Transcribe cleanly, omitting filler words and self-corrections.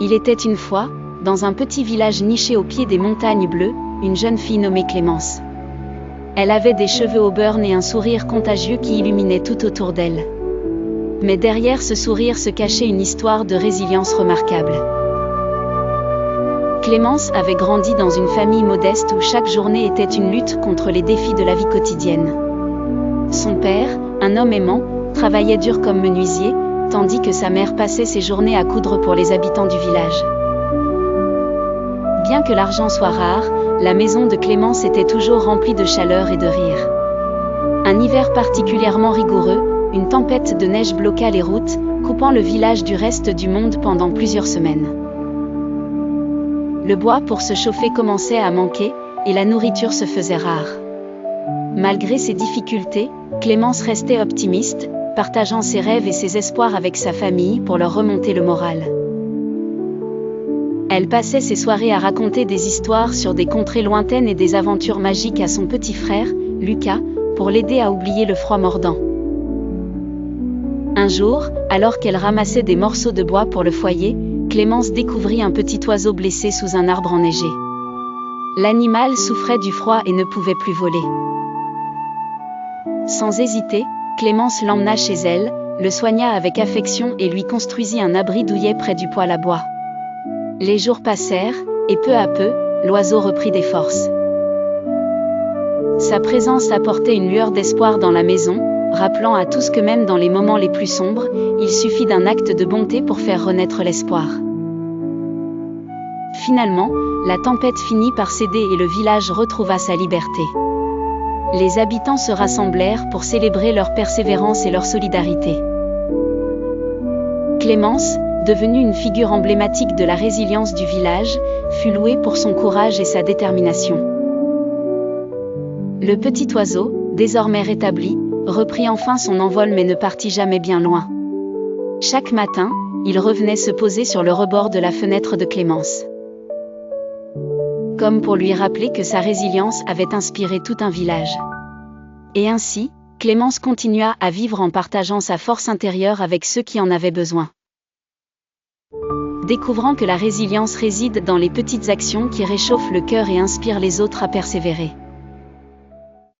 Il était une fois, dans un petit village niché au pied des montagnes bleues, une jeune fille nommée Clémence. Elle avait des cheveux au beurre et un sourire contagieux qui illuminait tout autour d'elle. Mais derrière ce sourire se cachait une histoire de résilience remarquable. Clémence avait grandi dans une famille modeste où chaque journée était une lutte contre les défis de la vie quotidienne. Son père, un homme aimant, travaillait dur comme menuisier, tandis que sa mère passait ses journées à coudre pour les habitants du village. Bien que l'argent soit rare, la maison de Clémence était toujours remplie de chaleur et de rire. Un hiver particulièrement rigoureux, une tempête de neige bloqua les routes, coupant le village du reste du monde pendant plusieurs semaines. Le bois pour se chauffer commençait à manquer, et la nourriture se faisait rare. Malgré ces difficultés, Clémence restait optimiste, partageant ses rêves et ses espoirs avec sa famille pour leur remonter le moral. Elle passait ses soirées à raconter des histoires sur des contrées lointaines et des aventures magiques à son petit frère, Lucas, pour l'aider à oublier le froid mordant. Un jour, alors qu'elle ramassait des morceaux de bois pour le foyer, Clémence découvrit un petit oiseau blessé sous un arbre enneigé. L'animal souffrait du froid et ne pouvait plus voler. Sans hésiter, Clémence l'emmena chez elle, le soigna avec affection et lui construisit un abri douillet près du poêle à bois. Les jours passèrent, et peu à peu, l'oiseau reprit des forces. Sa présence apportait une lueur d'espoir dans la maison, rappelant à tous que même dans les moments les plus sombres, il suffit d'un acte de bonté pour faire renaître l'espoir. Finalement, la tempête finit par céder et le village retrouva sa liberté. Les habitants se rassemblèrent pour célébrer leur persévérance et leur solidarité. Clémence, devenue une figure emblématique de la résilience du village, fut louée pour son courage et sa détermination. Le petit oiseau, désormais rétabli, reprit enfin son envol mais ne partit jamais bien loin. Chaque matin, il revenait se poser sur le rebord de la fenêtre de Clémence. Comme pour lui rappeler que sa résilience avait inspiré tout un village. Et ainsi, Clémence continua à vivre en partageant sa force intérieure avec ceux qui en avaient besoin. Découvrant que la résilience réside dans les petites actions qui réchauffent le cœur et inspirent les autres à persévérer.